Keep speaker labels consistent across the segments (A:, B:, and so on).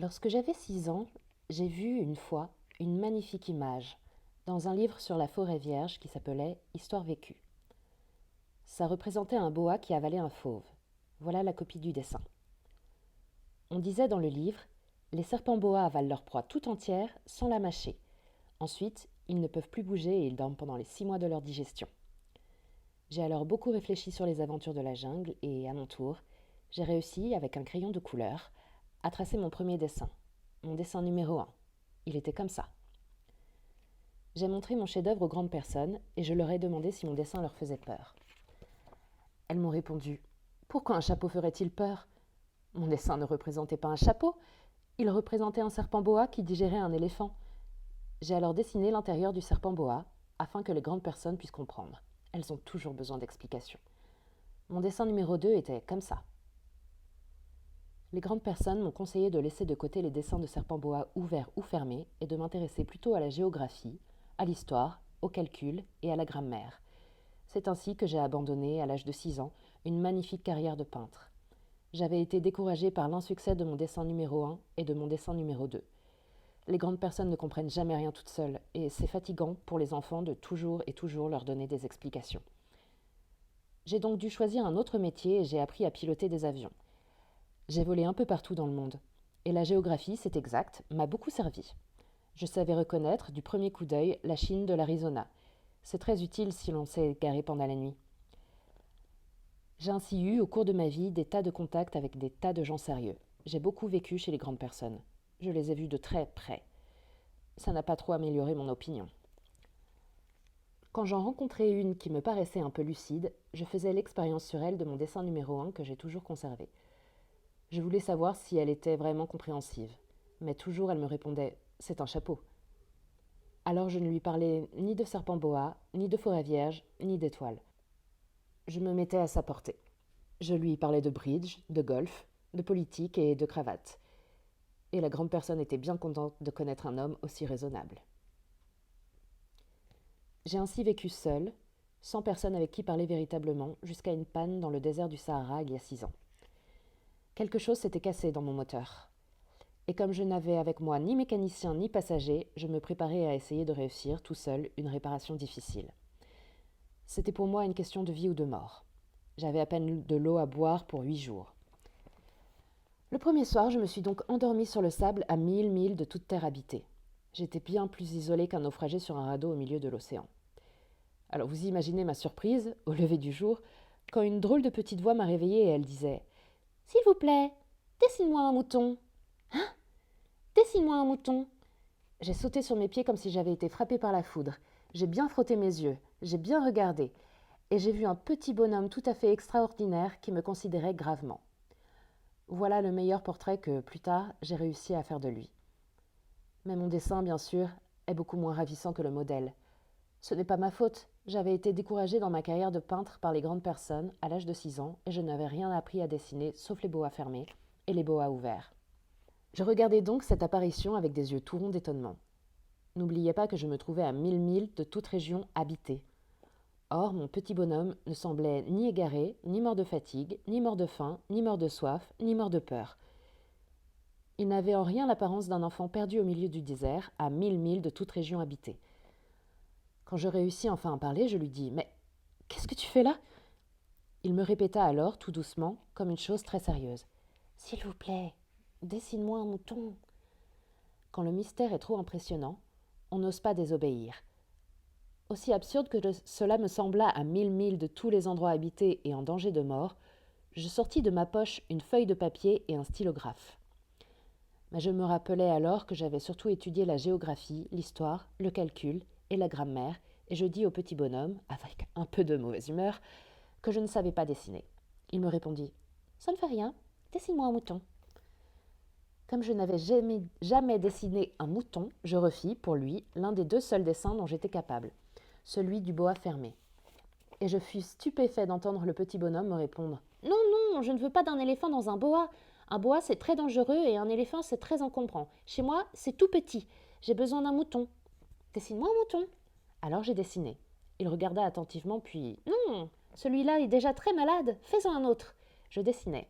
A: Lorsque j'avais 6 ans, j'ai vu une fois une magnifique image dans un livre sur la forêt vierge qui s'appelait Histoire vécue. Ça représentait un boa qui avalait un fauve. Voilà la copie du dessin. On disait dans le livre, les serpents boas avalent leur proie tout entière sans la mâcher. Ensuite, ils ne peuvent plus bouger et ils dorment pendant les 6 mois de leur digestion. J'ai alors beaucoup réfléchi sur les aventures de la jungle et, à mon tour, j'ai réussi, avec un crayon de couleur, à tracer mon premier dessin. Mon dessin numéro 1. Il était comme ça. J'ai montré mon chef-d'œuvre aux grandes personnes et je leur ai demandé si mon dessin leur faisait peur. Elles m'ont répondu: Pourquoi un chapeau ferait-il peur? Mon dessin ne représentait pas un chapeau, il représentait un serpent boa qui digérait un éléphant. J'ai alors dessiné l'intérieur du serpent boa afin que les grandes personnes puissent comprendre. Elles ont toujours besoin d'explications. Mon dessin numéro 2 était comme ça. Les grandes personnes m'ont conseillé de laisser de côté les dessins de serpents boa ouverts ou fermés et de m'intéresser plutôt à la géographie, à l'histoire, au calcul et à la grammaire. C'est ainsi que j'ai abandonné, à l'âge de 6 ans, une magnifique carrière de peintre. J'avais été découragée par l'insuccès de mon dessin numéro 1 et de mon dessin numéro 2. Les grandes personnes ne comprennent jamais rien toutes seules, et c'est fatigant pour les enfants de toujours et toujours leur donner des explications. J'ai donc dû choisir un autre métier et j'ai appris à piloter des avions. J'ai volé un peu partout dans le monde, et la géographie, c'est exact, m'a beaucoup servi. Je savais reconnaître, du premier coup d'œil, la Chine de l'Arizona. C'est très utile si l'on s'est égaré pendant la nuit. J'ai ainsi eu, au cours de ma vie, des tas de contacts avec des tas de gens sérieux. J'ai beaucoup vécu chez les grandes personnes. Je les ai vus de très près. Ça n'a pas trop amélioré mon opinion. Quand j'en rencontrais une qui me paraissait un peu lucide, je faisais l'expérience sur elle de mon dessin numéro 1 que j'ai toujours conservé. Je voulais savoir si elle était vraiment compréhensive. Mais toujours elle me répondait « c'est un chapeau ». Alors je ne lui parlais ni de serpent boa, ni de forêt vierge, ni d'étoiles. Je me mettais à sa portée. Je lui parlais de bridge, de golf, de politique et de cravate. Et la grande personne était bien contente de connaître un homme aussi raisonnable. J'ai ainsi vécu seule, sans personne avec qui parler véritablement, jusqu'à une panne dans le désert du Sahara il y a 6 ans. Quelque chose s'était cassé dans mon moteur. Et comme je n'avais avec moi ni mécanicien ni passager, je me préparais à essayer de réussir tout seul une réparation difficile. C'était pour moi une question de vie ou de mort. J'avais à peine de l'eau à boire pour 8 jours. Le premier soir, je me suis donc endormie sur le sable à 1000 milles de toute terre habitée. J'étais bien plus isolée qu'un naufragé sur un radeau au milieu de l'océan. Alors vous imaginez ma surprise, au lever du jour, quand une drôle de petite voix m'a réveillée et elle disait « S'il vous plaît, dessine-moi un mouton !»« Hein ? Dessine-moi un mouton !» J'ai sauté sur mes pieds comme si j'avais été frappée par la foudre. J'ai bien frotté mes yeux, j'ai bien regardé, et j'ai vu un petit bonhomme tout à fait extraordinaire qui me considérait gravement. Voilà le meilleur portrait que, plus tard, j'ai réussi à faire de lui. Mais mon dessin, bien sûr, est beaucoup moins ravissant que le modèle. Ce n'est pas ma faute, j'avais été découragée dans ma carrière de peintre par les grandes personnes à l'âge de 6 ans et je n'avais rien appris à dessiner sauf les boas fermés et les boas ouverts. Je regardais donc cette apparition avec des yeux tout ronds d'étonnement. N'oubliez pas que je me trouvais à 1000 milles de toute région habitée. Or, mon petit bonhomme ne semblait ni égaré, ni mort de fatigue, ni mort de faim, ni mort de soif, ni mort de peur. Il n'avait en rien l'apparence d'un enfant perdu au milieu du désert, à 1000 milles de toute région habitée. Quand je réussis enfin à parler, je lui dis « Mais qu'est-ce que tu fais là ?» Il me répéta alors, tout doucement, comme une chose très sérieuse. « S'il vous plaît, dessine-moi un mouton. » Quand le mystère est trop impressionnant, on n'ose pas désobéir. Aussi absurde que cela me sembla à 1000 milles de tous les endroits habités et en danger de mort, je sortis de ma poche une feuille de papier et un stylographe. Mais je me rappelais alors que j'avais surtout étudié la géographie, l'histoire, le calcul et la grammaire, et je dis au petit bonhomme, avec un peu de mauvaise humeur, que je ne savais pas dessiner. Il me répondit « Ça ne fait rien, dessine-moi un mouton. » Comme je n'avais jamais dessiné un mouton, je refis, pour lui, l'un des 2 seuls dessins dont j'étais capable, celui du boa fermé. Et je fus stupéfait d'entendre le petit bonhomme me répondre « Non, non, je ne veux pas d'un éléphant dans un boa. Un boa, c'est très dangereux et un éléphant, c'est très encombrant. Chez moi, c'est tout petit. J'ai besoin d'un mouton. Dessine-moi un mouton. » Alors j'ai dessiné. Il regarda attentivement, puis « Non, celui-là est déjà très malade. Fais-en un autre. » Je dessinai.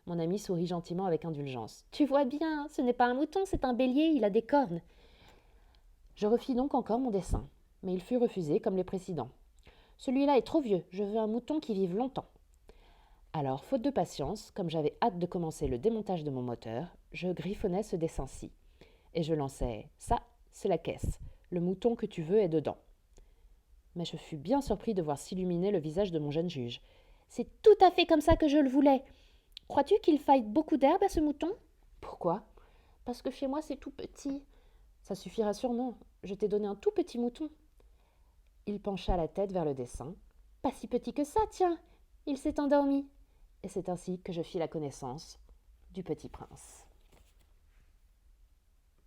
A: Mon ami sourit gentiment avec indulgence. « Tu vois bien, ce n'est pas un mouton, c'est un bélier, il a des cornes. » Je refis donc encore mon dessin, mais il fut refusé comme les précédents. « Celui-là est trop vieux, je veux un mouton qui vive longtemps. » Alors, faute de patience, comme j'avais hâte de commencer le démontage de mon moteur, je griffonnais ce dessin-ci. Et je lançais « Ça, c'est la caisse. Le mouton que tu veux est dedans. » Mais je fus bien surpris de voir s'illuminer le visage de mon jeune juge. « C'est tout à fait comme ça que je le voulais. Crois-tu qu'il faille beaucoup d'herbe à ce mouton ? » ?»« Pourquoi ? » ?»« Parce que chez moi, c'est tout petit. »« Ça suffira sûrement. Je t'ai donné un tout petit mouton. » Il pencha la tête vers le dessin. « Pas si petit que ça, tiens. Il s'est endormi. » Et c'est ainsi que je fis la connaissance du petit prince.